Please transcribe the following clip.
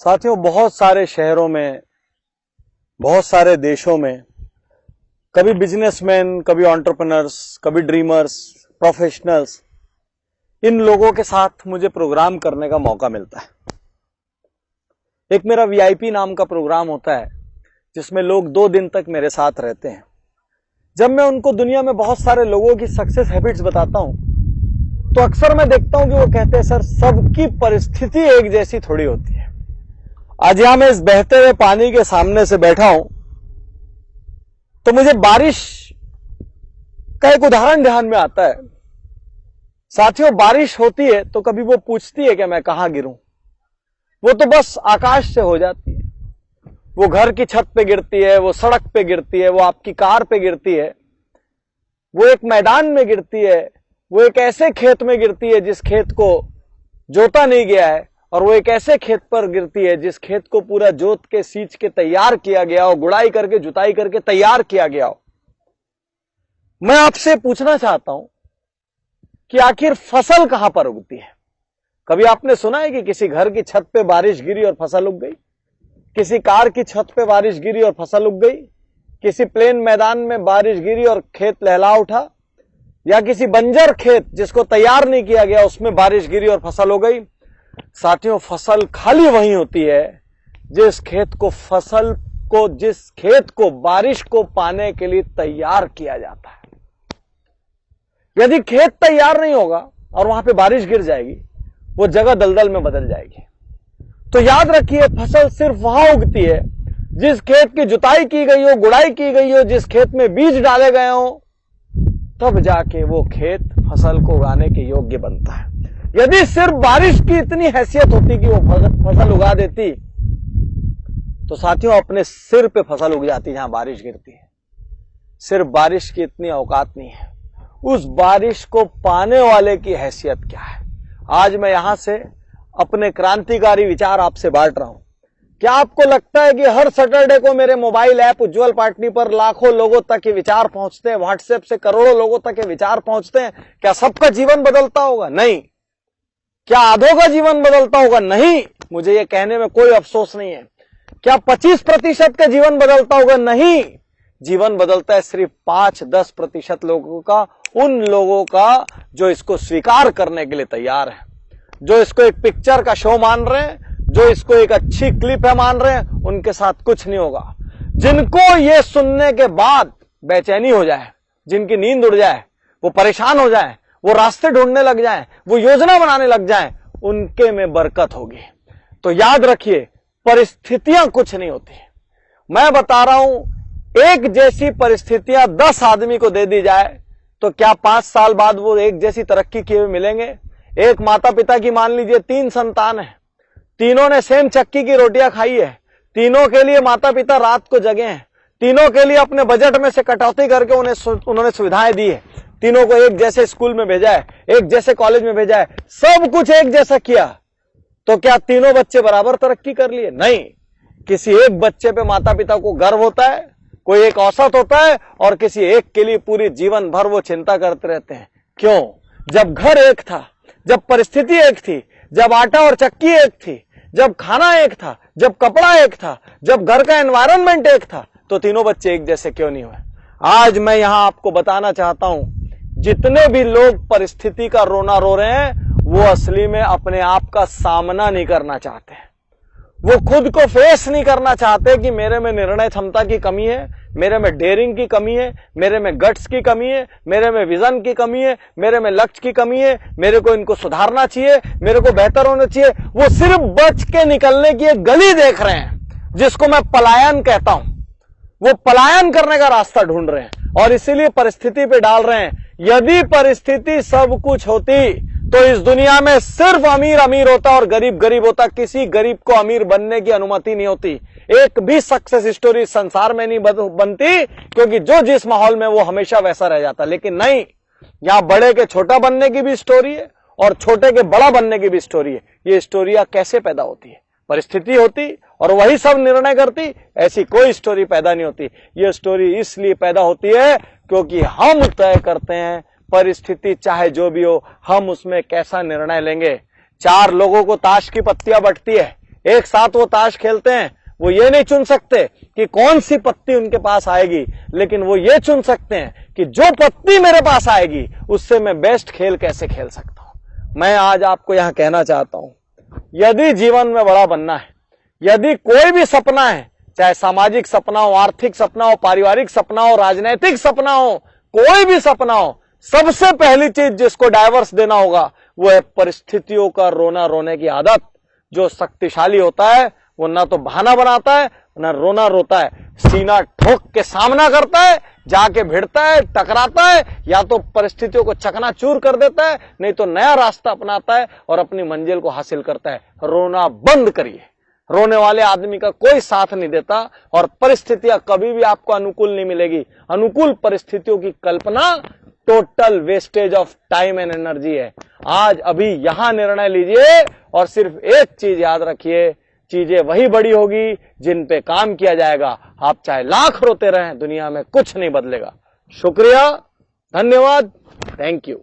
साथियों, बहुत सारे शहरों में, बहुत सारे देशों में कभी बिजनेसमैन, कभी एंटरप्रेन्योर्स, कभी ड्रीमर्स, प्रोफेशनल्स, इन लोगों के साथ मुझे प्रोग्राम करने का मौका मिलता है। एक मेरा वीआईपी नाम का प्रोग्राम होता है जिसमें लोग 2 दिन तक मेरे साथ रहते हैं। जब मैं उनको दुनिया में बहुत सारे लोगों की सक्सेस हैबिट्स बताता हूं तो अक्सर मैं देखता हूं कि वो कहते हैं, सर सबकी परिस्थिति एक जैसी थोड़ी होती है। आज यहां मैं इस बहते हुए पानी के सामने से बैठा हूं तो मुझे बारिश का एक उदाहरण ध्यान में आता है। साथियों, बारिश होती है तो कभी वो पूछती है कि मैं कहां गिरूं। वो तो बस आकाश से हो जाती है। वो घर की छत पे गिरती है, वो सड़क पे गिरती है, वो आपकी कार पे गिरती है, वो एक मैदान में गिरती है, वो एक ऐसे खेत में गिरती है जिस खेत को जोता नहीं गया है, और वो एक ऐसे खेत पर गिरती है जिस खेत को पूरा जोत के सींच के तैयार किया गया हो, गुड़ाई करके जुताई करके तैयार किया गया हो। मैं आपसे पूछना चाहता हूं कि आखिर फसल कहां पर उगती है? कभी आपने सुना है कि किसी घर की छत पे बारिश गिरी और फसल उग गई? किसी कार की छत पे बारिश गिरी और फसल उग गई? किसी प्लेन मैदान में बारिश गिरी और खेत लहला उठा? या किसी बंजर खेत जिसको तैयार नहीं किया गया उसमें बारिश गिरी और फसल हो गई? साथियों, फसल खाली वहीं होती है जिस खेत को बारिश को पाने के लिए तैयार किया जाता है। यदि खेत तैयार नहीं होगा और वहां पे बारिश गिर जाएगी, वो जगह दलदल में बदल जाएगी। तो याद रखिए, फसल सिर्फ वहां उगती है जिस खेत की जुताई की गई हो, गुड़ाई की गई हो, जिस खेत में बीज डाले गए हो, तब जाके वो खेत फसल को उगाने के योग्य बनता है। यदि सिर्फ बारिश की इतनी हैसियत होती कि वो फसल उगा देती तो साथियों अपने सिर पे फसल उग जाती जहां बारिश गिरती है। सिर्फ बारिश की इतनी औकात नहीं है, उस बारिश को पाने वाले की हैसियत क्या है। आज मैं यहां से अपने क्रांतिकारी विचार आपसे बांट रहा हूं। क्या आपको लगता है कि हर सैटरडे को मेरे मोबाइल ऐप उज्जवल पार्टनी पर लाखों लोगों तक के विचार पहुंचते हैं? व्हाट्सएप से करोड़ों लोगों तक के विचार पहुंचते हैं? क्या सबका जीवन बदलता होगा? नहीं। क्या आधों का जीवन बदलता होगा? नहीं। मुझे यह कहने में कोई अफसोस नहीं है। क्या 25% का जीवन बदलता होगा? नहीं। जीवन बदलता है सिर्फ 5-10% लोगों का, उन लोगों का जो इसको स्वीकार करने के लिए तैयार है, जो इसको एक पिक्चर का शो मान रहे हैं, जो इसको एक अच्छी क्लिप है मान रहे हैं। उनके साथ कुछ नहीं होगा। जिनको ये सुनने के बाद बेचैनी हो जाए, जिनकी नींद उड़ जाए, वो परेशान हो जाए, वो रास्ते ढूंढने लग जाएं, वो योजना बनाने लग जाएं, उनके में बरकत होगी। तो याद रखिए, परिस्थितियां कुछ नहीं होती। मैं बता रहा हूं, एक जैसी परिस्थितियां 10 आदमी को दे दी जाए तो क्या 5 साल बाद वो एक जैसी तरक्की किए हुए मिलेंगे? एक माता पिता की मान लीजिए 3 संतान है, तीनों ने सेम चक्की की रोटियां खाई है, तीनों के लिए माता पिता रात को जगे हैं, तीनों के लिए अपने बजट में से कटौती करके उन्होंने सुविधाएं दी है, तीनों को एक जैसे स्कूल में भेजा है, एक जैसे कॉलेज में भेजा है, सब कुछ एक जैसा किया, तो क्या तीनों बच्चे बराबर तरक्की कर लिए? नहीं। किसी एक बच्चे पे माता पिता को गर्व होता है, कोई एक औसत होता है, और किसी एक के लिए पूरी जीवन भर वो चिंता करते रहते हैं। क्यों? जब घर एक था, जब परिस्थिति एक थी, जब आटा और चक्की एक थी, जब खाना एक था, जब कपड़ा एक था, जब घर का एनवायरनमेंट एक था, तो तीनों बच्चे एक जैसे क्यों नहीं हुए? आज मैं यहां आपको बताना चाहता हूं, जितने भी लोग परिस्थिति का रोना रो रहे हैं, वो असली में अपने आप का सामना नहीं करना चाहते। वो खुद को फेस नहीं करना चाहते कि मेरे में निर्णय क्षमता की कमी है, मेरे में डेयरिंग की कमी है, मेरे में गट्स की कमी है, मेरे में विजन की कमी है, मेरे में लक्ष्य की कमी है, मेरे को इनको सुधारना चाहिए, मेरे को बेहतर होना चाहिए। वो सिर्फ बच के निकलने की एक गली देख रहे हैं, जिसको मैं पलायन कहता हूं। वो पलायन करने का रास्ता ढूंढ रहे हैं और इसीलिए परिस्थिति पे डाल रहे हैं। यदि परिस्थिति सब कुछ होती तो इस दुनिया में सिर्फ अमीर अमीर होता और गरीब गरीब होता। किसी गरीब को अमीर बनने की अनुमति नहीं होती। एक भी सक्सेस स्टोरी संसार में नहीं बनती, क्योंकि जो जिस माहौल में वो हमेशा वैसा रह जाता। लेकिन नहीं, यहां बड़े के छोटा बनने की भी स्टोरी है और छोटे के बड़ा बनने की भी स्टोरी है। ये स्टोरियां कैसे पैदा होती है? परिस्थिति होती और वही सब निर्णय करती, ऐसी कोई स्टोरी पैदा नहीं होती। ये स्टोरी इसलिए पैदा होती है क्योंकि हम तय करते हैं, परिस्थिति चाहे जो भी हो, हम उसमें कैसा निर्णय लेंगे। 4 लोगों को ताश की पत्तियां बंटती है, एक साथ वो ताश खेलते हैं, वो ये नहीं चुन सकते कि कौन सी पत्ती उनके पास आएगी, लेकिन वो ये चुन सकते हैं कि जो पत्ती मेरे पास आएगी उससे मैं बेस्ट खेल कैसे खेल सकता हूं। मैं आज आपको यहां कहना चाहता हूं, यदि जीवन में बड़ा बनना है, यदि कोई भी सपना है, चाहे सामाजिक सपना हो, आर्थिक सपना हो, पारिवारिक सपना हो, राजनीतिक सपना हो, कोई भी सपना हो, सबसे पहली चीज जिसको डाइवर्स देना होगा वो है परिस्थितियों का रोना रोने की आदत। जो शक्तिशाली होता है वो ना तो बहाना बनाता है ना रोना रोता है, सीना ठोक के सामना करता है, जाके भिड़ता है, टकराता है, या तो परिस्थितियों को चकनाचूर कर देता है, नहीं तो नया रास्ता अपनाता है और अपनी मंजिल को हासिल करता है। रोना बंद करिए। रोने वाले आदमी का कोई साथ नहीं देता और परिस्थितियां कभी भी आपको अनुकूल नहीं मिलेगी। अनुकूल परिस्थितियों की कल्पना total wastage of time and energy है। आज अभी यहां निर्णय लीजिए और सिर्फ एक चीज याद रखिए, चीजें वही बड़ी होगी जिन पे काम किया जाएगा। आप चाहे लाख रोते रहें, दुनिया में कुछ नहीं बदलेगा। शुक्रिया, धन्यवाद, थैंक यू।